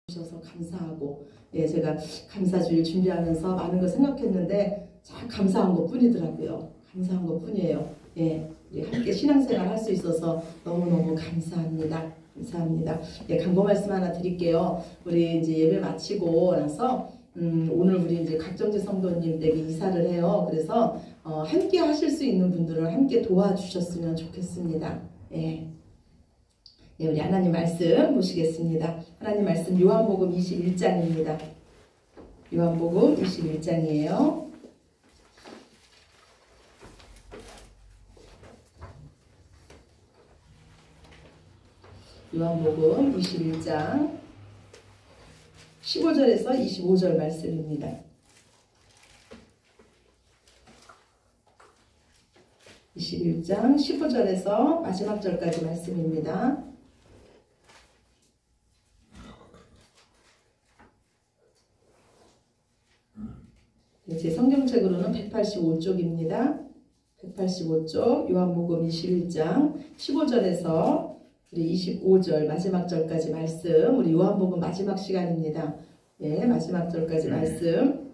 주셔서 감사하고, 예, 제가 감사주일 준비하면서 많은 걸 생각했는데 참 감사한 것 뿐이더라고요. 감사한 것 뿐이에요. 예, 우리 함께 신앙생활 할 수 있어서 너무너무 감사합니다. 감사합니다. 예, 간구 말씀 하나 드릴게요. 우리 이제 예배 마치고 나서 오늘 우리 이제 각정지 성도님 댁에 이사를 해요. 그래서 함께 하실 수 있는 분들은 함께 도와주셨으면 좋겠습니다. 예. 예, 우리 하나님 말씀 보시겠습니다. 하나님 말씀 요한복음 21장입니다. 요한복음 21장이에요. 요한복음 21장 15절에서 25절 말씀입니다. 21장 15절에서 마지막 절까지 말씀입니다. 제 성경책으로는 185쪽입니다. 185쪽 요한복음 21장 15절에서 우리 25절 마지막 절까지 말씀, 우리 요한복음 마지막 시간입니다. 예, 마지막 절까지 말씀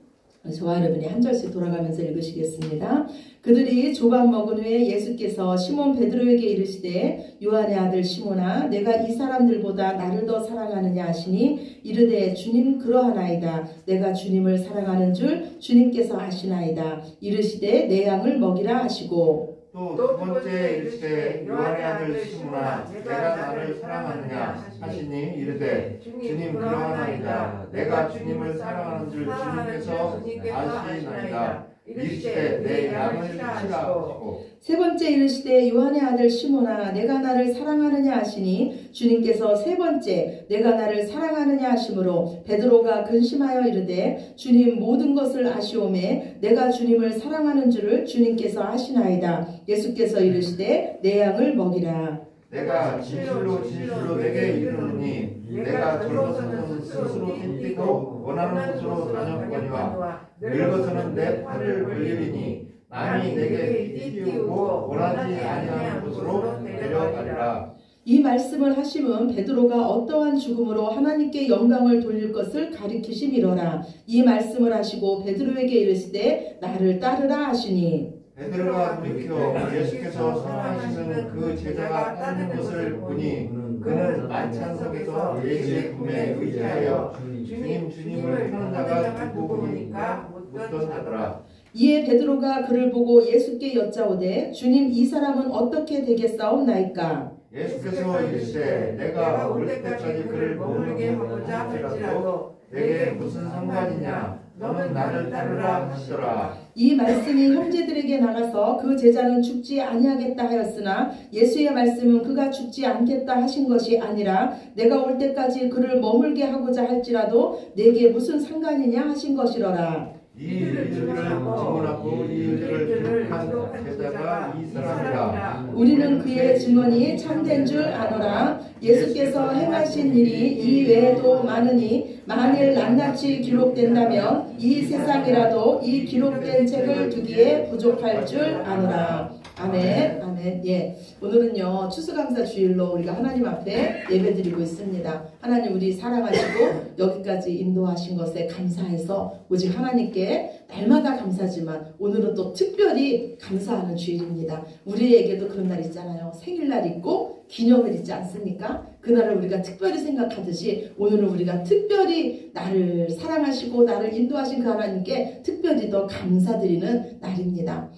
저와 여러분이 한 절씩 돌아가면서 읽으시겠습니다. 그들이 조각 먹은 후에 예수께서 시몬 베드로에게 이르시되 요한의 아들 시몬아 내가 이 사람들보다 나를 더 사랑하느냐 하시니 이르되 주님 그러하나이다. 내가 주님을 사랑하는 줄 주님께서 아시나이다. 이르시되 내 양을 먹이라 하시고 또 두 번째 이르시되 요한의 아들 시몬아 내가 나를 사랑하느냐 하시니 이르되 주님 그러하나이다. 내가 주님을 사랑하는 줄 주님께서 아시나이다. 이르시되 내 양을 치라 하시고 세 번째 이르시되 요한의 아들 시몬아 내가 나를 사랑하느냐 하시니 주님께서 세 번째 내가 나를 사랑하느냐 하시므로 베드로가 근심하여 이르되 주님 모든 것을 아시오매 내가 주님을 사랑하는 줄을 주님께서 아시나이다. 예수께서 이르시되 내 양을 먹이라. 내가 진실로 진실로 내게 이르노니 내가 젊어서는 스스로 띠띠고 원하는 곳으로 다녔거니와 늙어서는 내 팔을 벌리리니 남이 내게 띠띠우고 원하지 아니하는 곳으로 데려가리라. 이 말씀을 하심은 베드로가 어떠한 죽음으로 하나님께 영광을 돌릴 것을 가리키심이로라. 이 말씀을 하시고 베드로에게 이르시되 나를 따르라 하시니 베드로가 돌이켜 예수께서 사랑하시는 그 제자가 따르는 것을 보니 그는 만찬석에서 예수의 품에 의지하여 주님을 파는 자가 두고 보니까 묻던하더라. 이에 베드로가 그를 보고 예수께 여짜오되 주님 이 사람은 어떻게 되겠사옵나이까? 예수께서 이르시되 내가 올 때까지 그를 머물게 하고자 할지라도 내게 무슨 상관이냐? 너는 나를 따르라 하시더라. 이 말씀이 형제들에게 나가서 그 제자는 죽지 아니하겠다 하였으나 예수의 말씀은 그가 죽지 않겠다 하신 것이 아니라 내가 올 때까지 그를 머물게 하고자 할지라도 내게 무슨 상관이냐 하신 것이로라. 이 일들을 증언하고 이 일들을 기록한 제자가 이 사람이라. 우리는 그의 증언이 참된 줄 아노라. 예수께서 행하신 일이 이 외에도 많으니 만일 낱낱이 기록된다면 이 세상이라도 이 기록된 책을 두기에 부족할 줄 아노라. 아멘. 아멘. 예. 오늘은요 추수감사 주일로 우리가 하나님 앞에 예배드리고 있습니다. 하나님 우리 사랑하시고 여기까지 인도하신 것에 감사해서 오직 하나님께 날마다 감사지만 오늘은 또 특별히 감사하는 주일입니다. 우리에게도 그런 날 있잖아요. 생일날 있고 기념일 있지 않습니까? 그날을 우리가 특별히 생각하듯이 오늘은 우리가 특별히 나를 사랑하시고 나를 인도하신 그 하나님께 특별히 더 감사드리는 날입니다.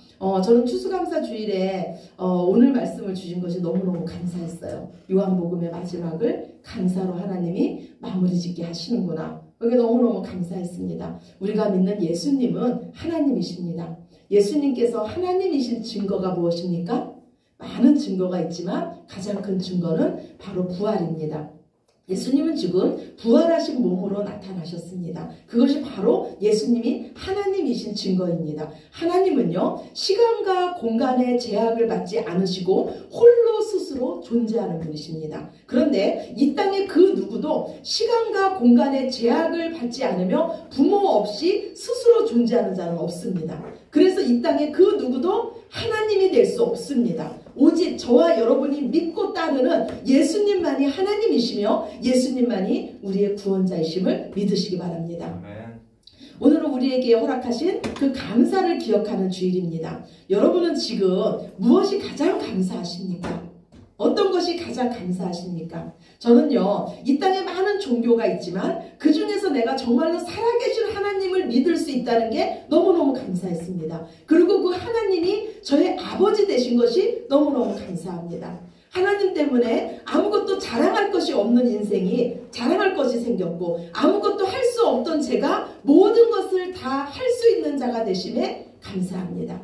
저는 추수감사 주일에 오늘 말씀을 주신 것이 너무너무 감사했어요. 요한복음의 마지막을 감사로 하나님이 마무리 짓게 하시는구나. 그게 너무너무 감사했습니다. 우리가 믿는 예수님은 하나님이십니다. 예수님께서 하나님이신 증거가 무엇입니까? 많은 증거가 있지만 가장 큰 증거는 바로 부활입니다. 예수님은 지금 부활하신 몸으로 나타나셨습니다. 그것이 바로 예수님이 하나님이신 증거입니다. 하나님은요 시간과 공간의 제약을 받지 않으시고 홀로 스스로 존재하는 분이십니다. 그런데 이 땅에 그 누구도 시간과 공간의 제약을 받지 않으며 부모 없이 스스로 존재하는 자는 없습니다. 그래서 이 땅에 그 누구도 하나님이 될 수 없습니다. 오직 저와 여러분이 믿고 따르는 예수님만이 하나님이시며 예수님만이 우리의 구원자이심을 믿으시기 바랍니다. 오늘은 우리에게 허락하신 그 감사를 기억하는 주일입니다. 여러분은 지금 무엇이 가장 감사하십니까? 어떤 것이 가장 감사하십니까? 저는요, 이 땅에 많은 종교가 있지만 그 중에서 내가 정말로 살아계신 하나님을 믿을 수 있다는 게 너무너무 감사했습니다. 그리고 그 하나님이 저의 아버지 되신 것이 너무너무 감사합니다. 하나님 때문에 아무것도 자랑할 것이 없는 인생이 자랑할 것이 생겼고, 아무것도 할 수 없던 제가 모든 것을 다 할 수 있는 자가 되심에 감사합니다.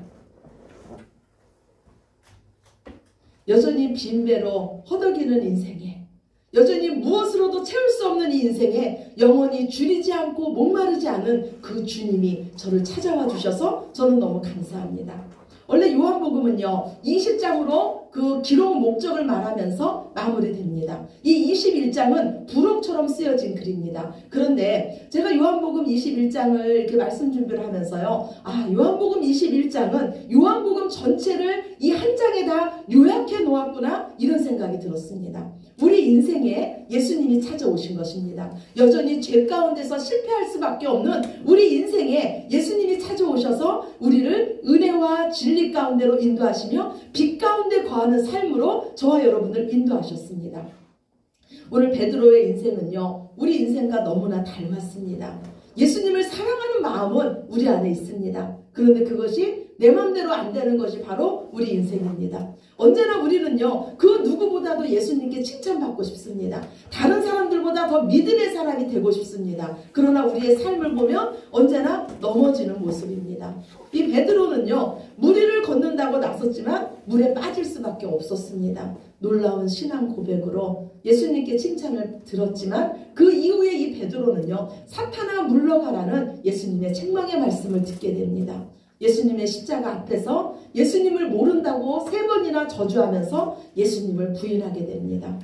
여전히 빈배로 허덕이는 인생에, 여전히 무엇으로도 채울 수 없는 이 인생에 영원히 줄이지 않고 목마르지 않은 그 주님이 저를 찾아와 주셔서 저는 너무 감사합니다. 원래 요한복음은요 20장으로 그 기록 목적을 말하면서 마무리됩니다. 이 21장은 부록처럼 쓰여진 글입니다. 그런데 제가 요한복음 21장을 이렇게 말씀 준비를 하면서요, 요한복음 21장은 요한복음 전체를 이 한 장에 다 요약해 놓았구나, 이런 생각이 들었습니다. 우리 인생에 예수님이 찾아오신 것입니다. 여전히 죄 가운데서 실패할 수밖에 없는 우리 인생에 예수님이 찾아오셔서 우리를 은혜와 진리 가운데로 인도하시며 빛 가운데 거하는 삶으로 저와 여러분을 인도하셨습니다. 오늘 베드로의 인생은요, 우리 인생과 너무나 닮았습니다. 예수님을 사랑하는 마음은 우리 안에 있습니다. 그런데 그것이 내 마음대로 안 되는 것이 바로 우리 인생입니다. 언제나 우리는요, 그 누구보다도 예수님께 칭찬받고 싶습니다. 다른 사람들보다 더 믿음의 사람이 되고 싶습니다. 그러나 우리의 삶을 보면 언제나 넘어지는 모습입니다. 이 베드로는요, 물 위를 걷는다고 나섰지만 물에 빠질 수밖에 없었습니다. 놀라운 신앙 고백으로 예수님께 칭찬을 들었지만 그 이후에 이 베드로는요, 사탄아 물러가라는 예수님의 책망의 말씀을 듣게 됩니다. 예수님의 십자가 앞에서 예수님을 모른다고 3번이나 저주하면서 예수님을 부인하게 됩니다.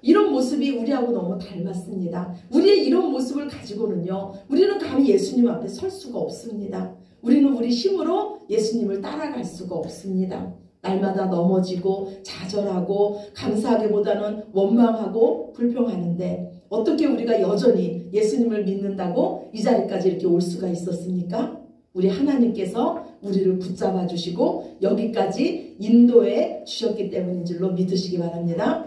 이런 모습이 우리하고 너무 닮았습니다. 우리의 이런 모습을 가지고는요, 우리는 감히 예수님 앞에 설 수가 없습니다. 우리는 우리 힘으로 예수님을 따라갈 수가 없습니다. 날마다 넘어지고 좌절하고 감사하기보다는 원망하고 불평하는데, 어떻게 우리가 여전히 예수님을 믿는다고 이 자리까지 이렇게 올 수가 있었습니까? 우리 하나님께서 우리를 붙잡아 주시고 여기까지 인도해 주셨기 때문인 줄로 믿으시기 바랍니다.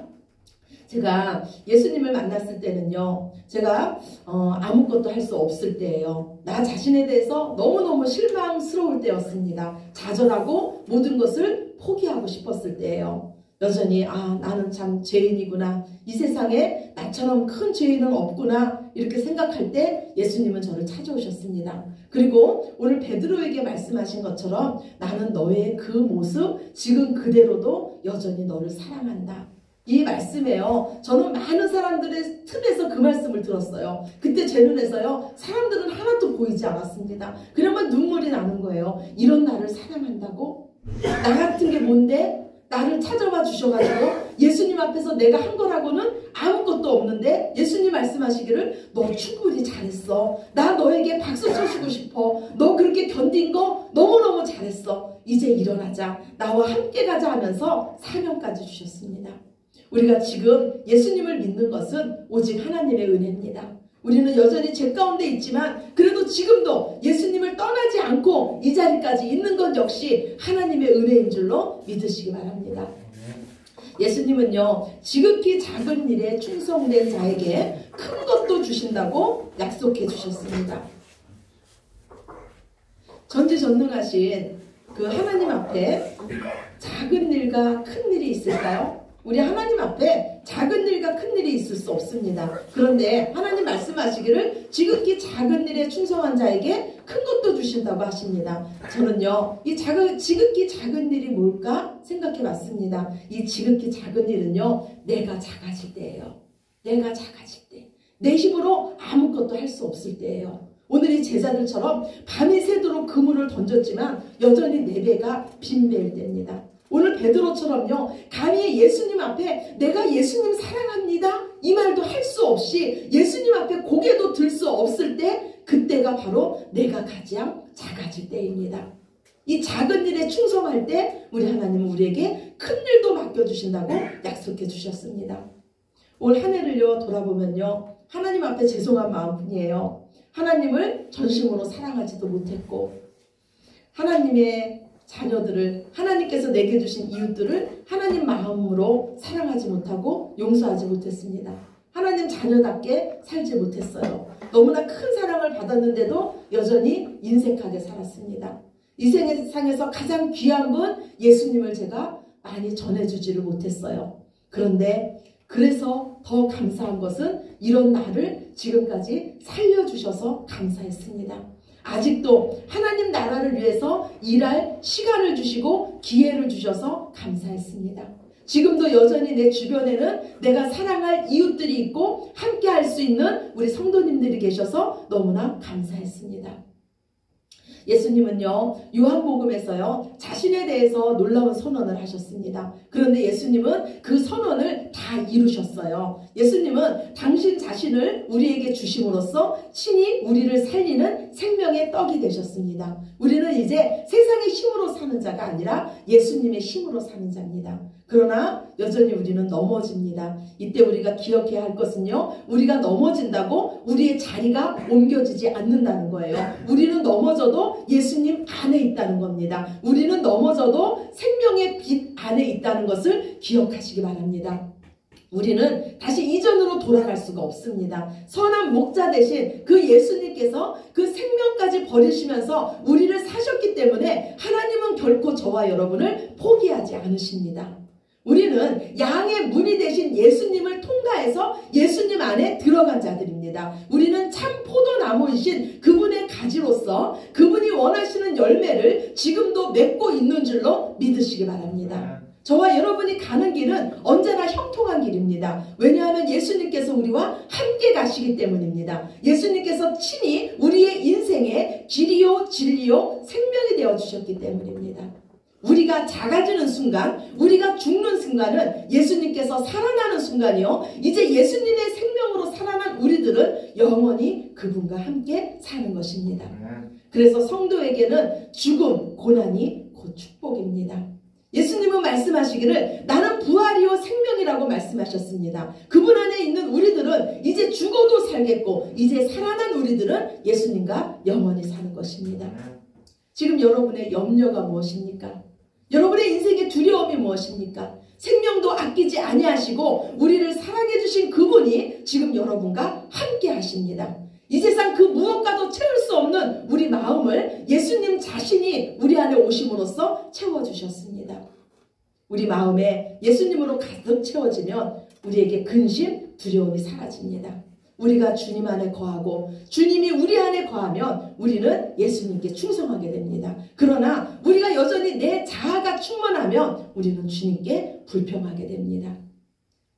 제가 예수님을 만났을 때는요, 제가 아무것도 할 수 없을 때예요. 나 자신에 대해서 너무너무 실망스러울 때였습니다. 좌절하고 모든 것을 포기하고 싶었을 때예요. 여전히 나는 참 죄인이구나, 이 세상에 나처럼 큰 죄인은 없구나, 이렇게 생각할 때 예수님은 저를 찾아오셨습니다. 그리고 오늘 베드로에게 말씀하신 것처럼 나는 너의 그 모습 지금 그대로도 여전히 너를 사랑한다. 이 말씀에요, 저는 많은 사람들의 틈에서 그 말씀을 들었어요. 그때 제 눈에서요, 사람들은 하나도 보이지 않았습니다. 그러면 눈물이 나는 거예요. 이런 나를 사랑한다고? 나 같은 게 뭔데? 나를 찾아와 주셔가지고 예수님 앞에서 내가 한 거라고는 아무것도 없는데 예수님 말씀하시기를 너 충분히 잘했어. 나 너에게 박수 쳐주고 싶어. 너 그렇게 견딘 거 너무너무 잘했어. 이제 일어나자. 나와 함께 가자 하면서 사명까지 주셨습니다. 우리가 지금 예수님을 믿는 것은 오직 하나님의 은혜입니다. 우리는 여전히 죄 가운데 있지만 그래도 지금도 예수님을 떠나지 않고 이 자리까지 있는 것 역시 하나님의 은혜인 줄로 믿으시기 바랍니다. 예수님은요, 지극히 작은 일에 충성된 자에게 큰 것도 주신다고 약속해 주셨습니다. 전지전능하신 그 하나님 앞에 작은 일과 큰 일이 있을까요? 우리 하나님 앞에 작은 일과 큰 일이 있을 수 없습니다. 그런데 하나님 말씀하시기를 지극히 작은 일에 충성한 자에게 큰 것도 주신다고 하십니다. 저는요, 이 지극히 작은 일이 뭘까 생각해 봤습니다. 이 지극히 작은 일은요, 내가 작아질 때예요. 내가 작아질 때. 내 힘으로 아무것도 할 수 없을 때예요. 오늘 이 제자들처럼 밤이 새도록 그물을 던졌지만 여전히 내 배가 빈매일 때입니다. 오늘 베드로처럼요, 감히 예수님 앞에 내가 예수님 사랑합니다 이 말도 할 수 없이 예수님 앞에 고개도 들 수 없을 때, 그때가 바로 내가 가장 작아질 때입니다. 이 작은 일에 충성할 때 우리 하나님은 우리에게 큰 일도 맡겨주신다고 약속해 주셨습니다. 올 한 해를요 돌아보면요, 하나님 앞에 죄송한 마음뿐이에요. 하나님을 전심으로 사랑하지도 못했고, 하나님의 자녀들을, 하나님께서 내게 주신 이웃들을 하나님 마음으로 사랑하지 못하고 용서하지 못했습니다. 하나님 자녀답게 살지 못했어요. 너무나 큰 사랑을 받았는데도 여전히 인색하게 살았습니다. 이 세상에서 가장 귀한 분 예수님을 제가 많이 전해주지를 못했어요. 그런데 그래서 더 감사한 것은 이런 나를 지금까지 살려주셔서 감사했습니다. 아직도 하나님 나라를 위해서 일할 시간을 주시고 기회를 주셔서 감사했습니다. 지금도 여전히 내 주변에는 내가 사랑할 이웃들이 있고 함께 할 수 있는 우리 성도님들이 계셔서 너무나 감사했습니다. 예수님은요, 요한복음에서요, 자신에 대해서 놀라운 선언을 하셨습니다. 그런데 예수님은 그 선언을 다 이루셨어요. 예수님은 당신 자신을 우리에게 주심으로써 친히 우리를 살리는 생명의 떡이 되셨습니다. 우리는 이제 세상의 힘으로 사는 자가 아니라 예수님의 힘으로 사는 자입니다. 그러나 여전히 우리는 넘어집니다. 이때 우리가 기억해야 할 것은요, 우리가 넘어진다고 우리의 자리가 옮겨지지 않는다는 거예요. 우리는 넘어져도 예수님 안에 있다는 겁니다. 우리는 넘어져도 생명의 빛 안에 있다는 것을 기억하시기 바랍니다. 우리는 다시 이전으로 돌아갈 수가 없습니다. 선한 목자 대신 그 예수님께서 그 생명까지 버리시면서 우리를 사셨기 때문에 하나님은 결코 저와 여러분을 포기하지 않으십니다. 우리는 양의 문이 되신 예수님을 통과해서 예수님 안에 들어간 자들입니다. 우리는 참 포도나무이신 그분의 가지로서 그분이 원하시는 열매를 지금도 맺고 있는 줄로 믿으시기 바랍니다. 저와 여러분이 가는 길은 언제나 형통한 길입니다. 왜냐하면 예수님께서 우리와 함께 가시기 때문입니다. 예수님께서 친히 우리의 인생의 길이요 진리요 생명이 되어주셨기 때문입니다. 우리가 작아지는 순간, 우리가 죽는 순간은 예수님께서 살아나는 순간이요, 이제 예수님의 생명으로 살아난 우리들은 영원히 그분과 함께 사는 것입니다. 그래서 성도에게는 죽음, 고난이 곧 축복입니다. 예수님은 말씀하시기를 나는 부활이요 생명이라고 말씀하셨습니다. 그분 안에 있는 우리들은 이제 죽어도 살겠고 이제 살아난 우리들은 예수님과 영원히 사는 것입니다. 지금 여러분의 염려가 무엇입니까? 여러분의 인생의 두려움이 무엇입니까? 생명도 아끼지 아니하시고 우리를 사랑해 주신 그분이 지금 여러분과 함께 하십니다. 이 세상 그 무엇과도 채울 수 없는 우리 마음을 예수님 자신이 우리 안에 오심으로써 채워주셨습니다. 우리 마음에 예수님으로 가득 채워지면 우리에게 근심, 두려움이 사라집니다. 우리가 주님 안에 거하고 주님이 우리 안에 거하면 우리는 예수님께 충성하게 됩니다. 그러나 우리가 여전히 내 자아가 충만하면 우리는 주님께 불평하게 됩니다.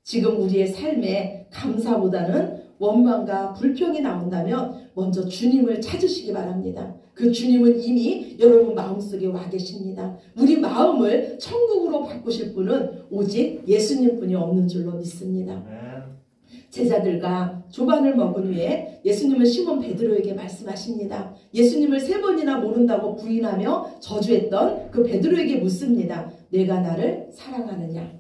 지금 우리의 삶에 감사보다는 원망과 불평이 나온다면 먼저 주님을 찾으시기 바랍니다. 그 주님은 이미 여러분 마음속에 와 계십니다. 우리 마음을 천국으로 바꾸실 분은 오직 예수님뿐이 없는 줄로 믿습니다. 제자들과 조반을 먹은 후에 예수님은 시몬 베드로에게 말씀하십니다. 예수님을 3번이나 모른다고 부인하며 저주했던 그 베드로에게 묻습니다. 내가 나를 사랑하느냐?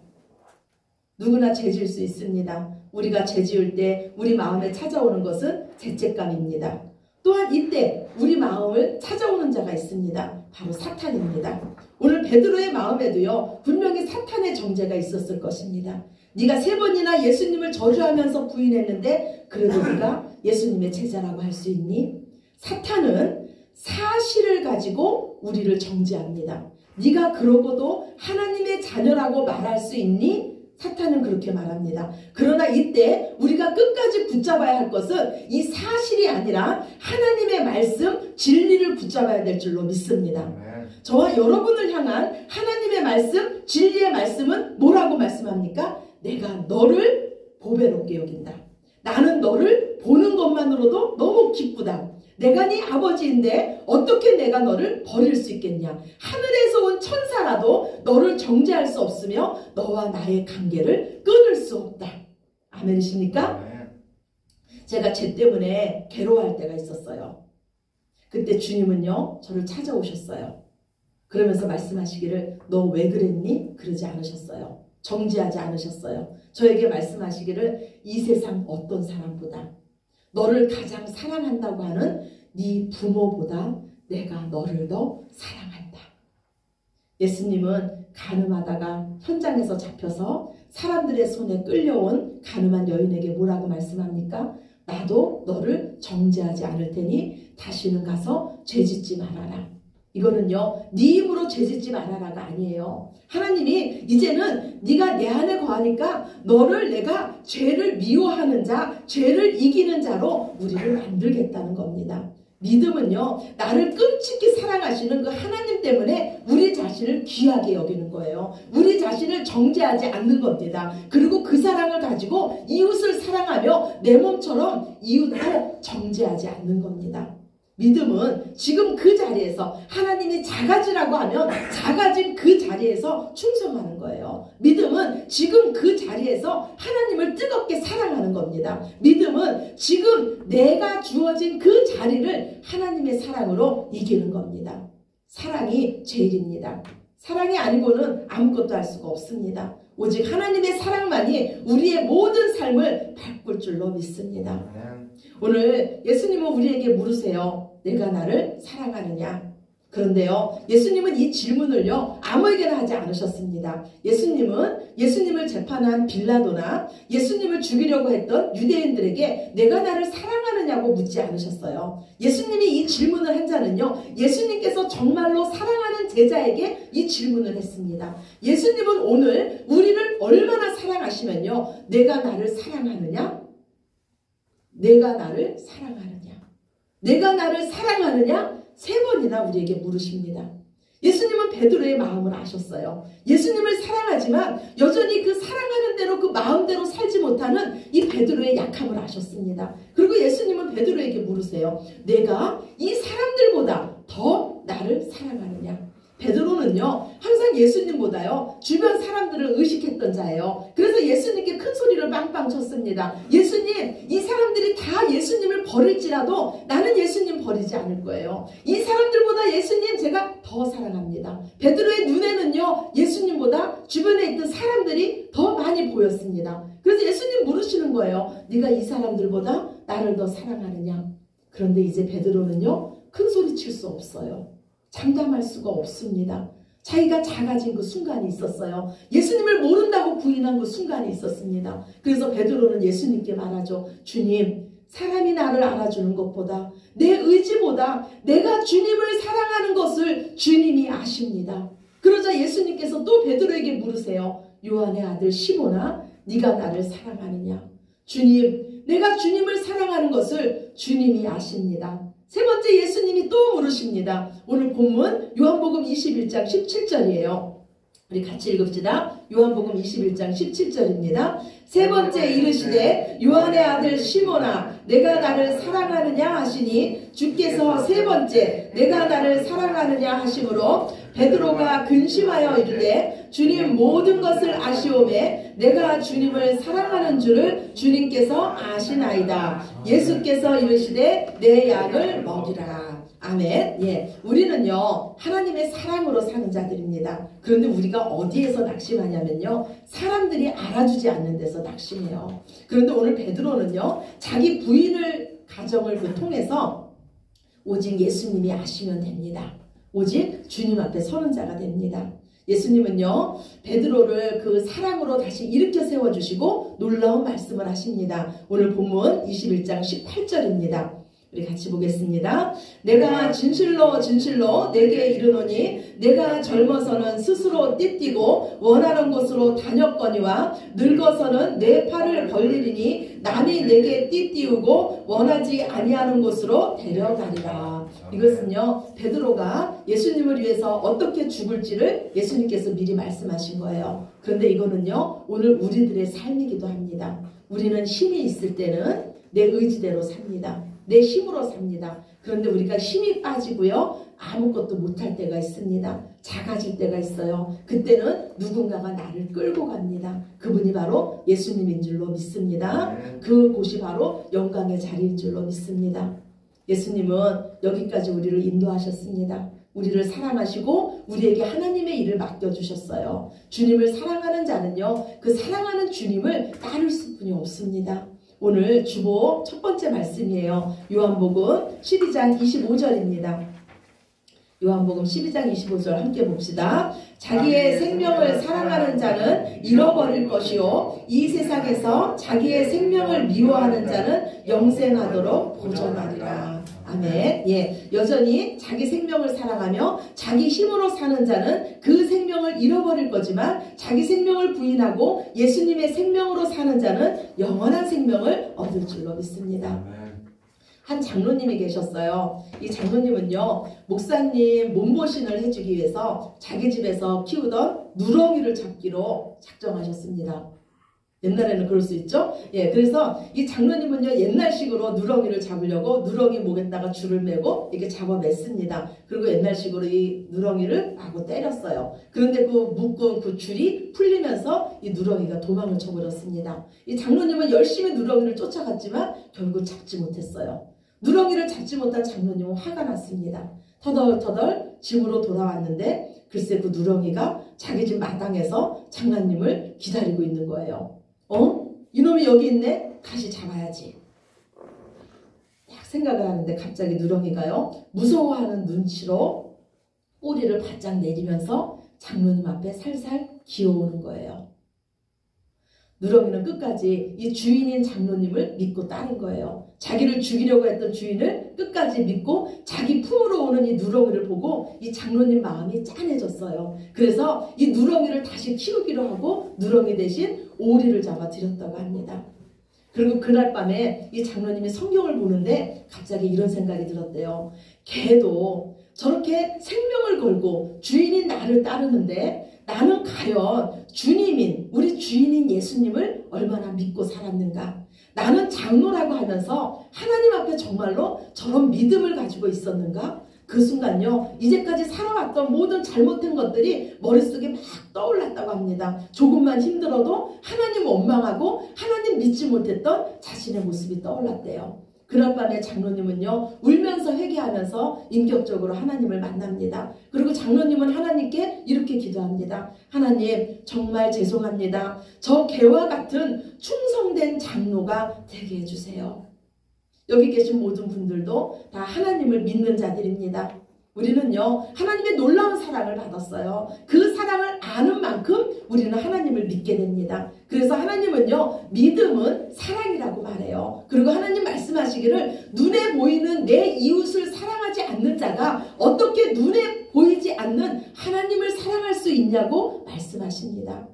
누구나 죄지을 수 있습니다. 우리가 죄지을 때 우리 마음에 찾아오는 것은 죄책감입니다. 또한 이때 우리 마음을 찾아오는 자가 있습니다. 바로 사탄입니다. 오늘 베드로의 마음에도요, 분명히 사탄의 정죄가 있었을 것입니다. 네가 3번이나 예수님을 저주하면서 부인했는데 그래도 네가 예수님의 제자라고 할 수 있니? 사탄은 사실을 가지고 우리를 정죄합니다. 네가 그러고도 하나님의 자녀라고 말할 수 있니? 사탄은 그렇게 말합니다. 그러나 이때 우리가 끝까지 붙잡아야 할 것은 이 사실이 아니라 하나님의 말씀, 진리를 붙잡아야 될 줄로 믿습니다. 저와 여러분을 향한 하나님의 말씀, 진리의 말씀은 뭐라고 말씀합니까? 내가 너를 보배롭게 여긴다. 나는 너를 보는 것만으로도 너무 기쁘다. 내가 네 아버지인데 어떻게 내가 너를 버릴 수 있겠냐. 하늘에서 온 천사라도 너를 정죄할 수 없으며 너와 나의 관계를 끊을 수 없다. 아멘이십니까? 제가 죄 때문에 괴로워할 때가 있었어요. 그때 주님은요, 저를 찾아오셨어요. 그러면서 말씀하시기를 너 왜 그랬니? 그러지 않으셨어요. 정죄하지 않으셨어요. 저에게 말씀하시기를 이 세상 어떤 사람보다 너를 가장 사랑한다고 하는 네 부모보다 내가 너를 더 사랑한다. 예수님은 간음하다가 현장에서 잡혀서 사람들의 손에 끌려온 간음한 여인에게 뭐라고 말씀합니까? 나도 너를 정죄하지 않을 테니 다시는 가서 죄짓지 말아라. 이거는요, 네 힘으로 죄짓지 말아라가 아니에요. 하나님이 이제는 네가 내 안에 거하니까 너를 내가 죄를 미워하는 자, 죄를 이기는 자로 우리를 만들겠다는 겁니다. 믿음은요, 나를 끔찍히 사랑하시는 그 하나님 때문에 우리 자신을 귀하게 여기는 거예요. 우리 자신을 정죄하지 않는 겁니다. 그리고 그 사랑을 가지고 이웃을 사랑하며 내 몸처럼 이웃도 정죄하지 않는 겁니다. 믿음은 지금 그 자리에서 하나님이 작아지라고 하면 작아진 그 자리에서 충성하는 거예요. 믿음은 지금 그 자리에서 하나님을 뜨겁게 사랑하는 겁니다. 믿음은 지금 내가 주어진 그 자리를 하나님의 사랑으로 이기는 겁니다. 사랑이 제일입니다. 사랑이 아니고는 아무것도 할 수가 없습니다. 오직 하나님의 사랑만이 우리의 모든 삶을 바꿀 줄로 믿습니다. 오늘 예수님은 우리에게 물으세요. 내가 나를 사랑하느냐? 그런데요, 예수님은 이 질문을요, 아무에게나 하지 않으셨습니다. 예수님을 재판한 빌라도나 예수님을 죽이려고 했던 유대인들에게 내가 나를 사랑하느냐고 묻지 않으셨어요. 예수님이 이 질문을 한 자는요, 예수님께서 정말로 사랑하는 제자에게 이 질문을 했습니다. 예수님은 오늘 우리를 얼마나 사랑하시면요, 내가 나를 사랑하느냐? 내가 나를 사랑하느냐? 내가 나를 사랑하느냐? 3번이나 우리에게 물으십니다. 예수님은 베드로의 마음을 아셨어요. 예수님을 사랑하지만 여전히 그 사랑하는 대로 그 마음대로 살지 못하는 이 베드로의 약함을 아셨습니다. 그리고 예수님은 베드로에게 물으세요. 내가 이 사람들보다 더 나를 사랑하느냐? 베드로는요, 항상 예수님보다요, 주변 사람들을 의식했던 자예요. 그래서 예수님께 큰 소리를 빵빵 쳤습니다. 예수님, 이 사람들이 다 예수님을 버릴지라도 나는 예수님 버리지 않을 거예요. 이 사람들보다 예수님 제가 더 사랑합니다. 베드로의 눈에는요, 예수님보다 주변에 있던 사람들이 더 많이 보였습니다. 그래서 예수님 물으시는 거예요. 네가 이 사람들보다 나를 더 사랑하느냐? 그런데 이제 베드로는요, 큰 소리 칠 수 없어요. 장담할 수가 없습니다. 자기가 작아진 그 순간이 있었어요. 예수님을 모른다고 부인한 그 순간이 있었습니다. 그래서 베드로는 예수님께 말하죠. 주님, 사람이 나를 알아주는 것보다 내 의지보다 내가 주님을 사랑하는 것을 주님이 아십니다. 그러자 예수님께서 또 베드로에게 물으세요. 요한의 아들 시몬아, 네가 나를 사랑하느냐? 주님, 내가 주님을 사랑하는 것을 주님이 아십니다. 3번째 예수님이 또 물으십니다. 오늘 본문 요한복음 21장 17절이에요. 우리 같이 읽읍시다. 요한복음 21장 17절입니다. 3번째 이르시되 요한의 아들 시몬아 내가 나를 사랑하느냐 하시니 주께서 3번째 내가 나를 사랑하느냐 하심으로 베드로가 근심하여 이르되 주님 모든 것을 아시오매 내가 주님을 사랑하는 줄을 주님께서 아시나이다. 예수께서 이르시되 내 양을 먹이라. 아멘. 예, 우리는요 하나님의 사랑으로 사는 자들입니다. 그런데 우리가 어디에서 낙심하냐면요, 사람들이 알아주지 않는 데서 낙심해요. 그런데 오늘 베드로는요, 자기 부인을 가정을 통해서 오직 예수님이 아시면 됩니다. 오직 주님 앞에 서는 자가 됩니다. 예수님은요, 베드로를 그 사랑으로 다시 일으켜 세워주시고 놀라운 말씀을 하십니다. 오늘 본문 21장 18절입니다. 우리 같이 보겠습니다. 내가 진실로 진실로 내게 이르노니 내가 젊어서는 스스로 띠띠고 원하는 곳으로 다녔거니와 늙어서는 내 팔을 벌리리니 남이 내게 띠띠우고 원하지 아니하는 곳으로 데려가리라. 이것은요, 베드로가 예수님을 위해서 어떻게 죽을지를 예수님께서 미리 말씀하신 거예요. 그런데 이거는요, 오늘 우리들의 삶이기도 합니다. 우리는 힘이 있을 때는 내 의지대로 삽니다. 내 힘으로 삽니다. 그런데 우리가 힘이 빠지고요, 아무것도 못할 때가 있습니다. 작아질 때가 있어요. 그때는 누군가가 나를 끌고 갑니다. 그분이 바로 예수님인 줄로 믿습니다. 그곳이 바로 영광의 자리인 줄로 믿습니다. 예수님은 여기까지 우리를 인도하셨습니다. 우리를 사랑하시고 우리에게 하나님의 일을 맡겨주셨어요. 주님을 사랑하는 자는요, 그 사랑하는 주님을 따를 수뿐이 없습니다. 오늘 주보 첫 번째 말씀이에요. 요한복음 12장 25절입니다. 요한복음 12장 25절 함께 봅시다. 자기의 생명을 사랑하는 자는 잃어버릴 것이요 이 세상에서 자기의 생명을 미워하는 자는 영생하도록 보존하리라. 아멘. 예, 여전히 자기 생명을 사랑하며 자기 힘으로 사는 자는 그 생명을 잃어버릴 거지만 자기 생명을 부인하고 예수님의 생명으로 사는 자는 영원한 생명을 얻을 줄로 믿습니다. 한 장로님이 계셨어요. 이 장로님은요, 목사님 몸보신을 해주기 위해서 자기 집에서 키우던 누렁이를 잡기로 작정하셨습니다. 옛날에는 그럴 수 있죠? 예, 그래서 이 장로님은요, 옛날식으로 누렁이를 잡으려고 누렁이 목에다가 줄을 매고 이렇게 잡아맸습니다. 그리고 옛날식으로 이 누렁이를 마구 때렸어요. 그런데 그 묶은 그 줄이 풀리면서 이 누렁이가 도망을 쳐버렸습니다. 이 장로님은 열심히 누렁이를 쫓아갔지만 결국 잡지 못했어요. 누렁이를 잡지 못한 장로님은 화가 났습니다. 터덜터덜 집으로 돌아왔는데 글쎄 그 누렁이가 자기 집 마당에서 장로님을 기다리고 있는 거예요. 이놈이 여기 있네? 다시 잡아야지. 딱 생각을 하는데 갑자기 누렁이가요, 무서워하는 눈치로 꼬리를 바짝 내리면서 장로님 앞에 살살 기어오는 거예요. 누렁이는 끝까지 이 주인인 장로님을 믿고 따른 거예요. 자기를 죽이려고 했던 주인을 끝까지 믿고 자기 품으로 오는 이 누렁이를 보고 이 장로님 마음이 짠해졌어요. 그래서 이 누렁이를 다시 키우기로 하고 누렁이 대신 오리를 잡아 드렸다고 합니다. 그리고 그날 밤에 이 장로님이 성경을 보는데 갑자기 이런 생각이 들었대요. 걔도 저렇게 생명을 걸고 주인인 나를 따르는데 나는 과연 주님인 우리 주인인 예수님을 얼마나 믿고 살았는가. 나는 장로라고 하면서 하나님 앞에 정말로 저런 믿음을 가지고 있었는가. 그 순간요, 이제까지 살아왔던 모든 잘못된 것들이 머릿속에 막 떠올랐다고 합니다. 조금만 힘들어도 하나님 원망하고 하나님 믿지 못했던 자신의 모습이 떠올랐대요. 그날 밤에 장로님은요, 울면서 회개하면서 인격적으로 하나님을 만납니다. 그리고 장로님은 하나님께 이렇게 기도합니다. 하나님, 정말 죄송합니다. 저 개와 같은 충성된 장로가 되게 해주세요. 여기 계신 모든 분들도 다 하나님을 믿는 자들입니다. 우리는요, 하나님의 놀라운 사랑을 받았어요. 그 사랑을 아는 만큼 우리는 하나님을 믿게 됩니다. 그래서 하나님은요, 믿음은 사랑이라고 말해요. 그리고 하나님 말씀하시기를 눈에 보이는 내 이웃을 사랑하지 않는 자가 어떻게 눈에 보이지 않는 하나님을 사랑할 수 있냐고 말씀하십니다.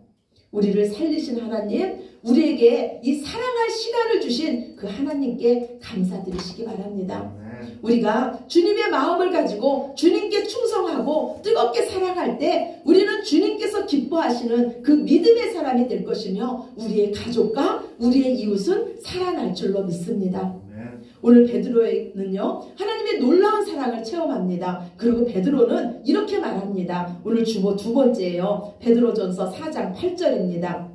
우리를 살리신 하나님, 우리에게 이 사랑할 시간을 주신 그 하나님께 감사드리시기 바랍니다. 우리가 주님의 마음을 가지고 주님께 충성하고 뜨겁게 사랑할 때 우리는 주님께서 기뻐하시는 그 믿음의 사람이 될 것이며 우리의 가족과 우리의 이웃은 살아날 줄로 믿습니다. 오늘 베드로는요, 하나님의 놀라운 사랑을 체험합니다. 그리고 베드로는 이렇게 말합니다. 오늘 주보 두 번째예요. 베드로전서 4장 8절입니다.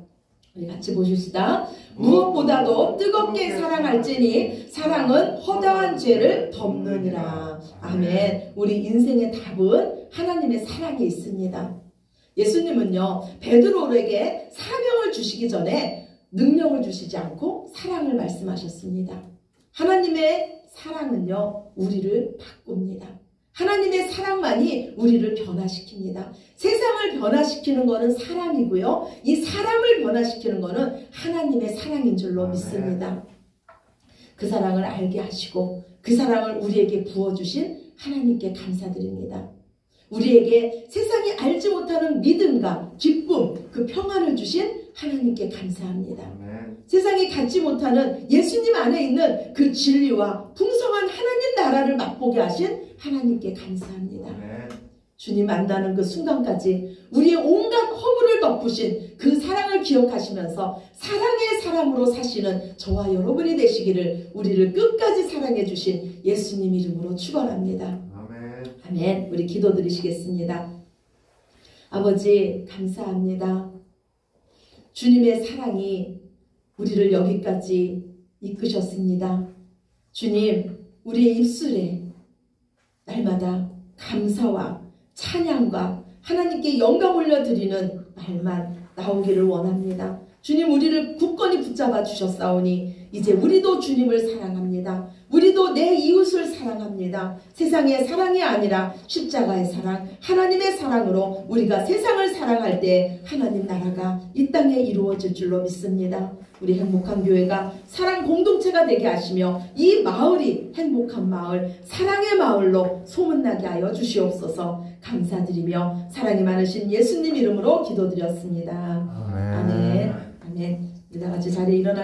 우리 같이 보십시다. 무엇보다도 뜨겁게 사랑할지니 사랑은 허다한 죄를 덮느니라. 아멘. 우리 인생의 답은 하나님의 사랑에 있습니다. 예수님은요, 베드로에게 사명을 주시기 전에 능력을 주시지 않고 사랑을 말씀하셨습니다. 하나님의 사랑은요, 우리를 바꿉니다. 하나님의 사랑만이 우리를 변화시킵니다. 세상을 변화시키는 것은 사람이고요, 이 사람을 변화시키는 것은 하나님의 사랑인 줄로 믿습니다. 그 사랑을 알게 하시고 그 사랑을 우리에게 부어주신 하나님께 감사드립니다. 우리에게 세상이 알지 못하는 믿음과 기쁨, 그 평안을 주신 하나님께 감사합니다. 세상이 갖지 못하는 예수님 안에 있는 그 진리와 풍성한 하나님 나라를 맛보게 하신 하나님께 감사합니다. 주님 만나는 그 순간까지 우리의 온갖 허물을 덮으신 그 사랑을 기억하시면서 사랑의 사람으로 사시는 저와 여러분이 되시기를 우리를 끝까지 사랑해 주신 예수님 이름으로 축원합니다. 아멘. 우리 기도드리시겠습니다. 아버지 감사합니다. 주님의 사랑이 우리를 여기까지 이끄셨습니다. 주님, 우리의 입술에 날마다 감사와 찬양과 하나님께 영광 올려드리는 말만 나오기를 원합니다. 주님 우리를 굳건히 붙잡아 주셨사오니 이제 우리도 주님을 사랑합니다. 우리도 내 이웃을 사랑합니다. 세상의 사랑이 아니라 십자가의 사랑, 하나님의 사랑으로 우리가 세상을 사랑할 때 하나님 나라가 이 땅에 이루어질 줄로 믿습니다. 우리 행복한 교회가 사랑 공동체가 되게 하시며 이 마을이 행복한 마을, 사랑의 마을로 소문나게 하여 주시옵소서. 감사드리며 사랑이 많으신 예수님 이름으로 기도드렸습니다. 아멘. 아멘. 우리 다 같이 자리에 일어나시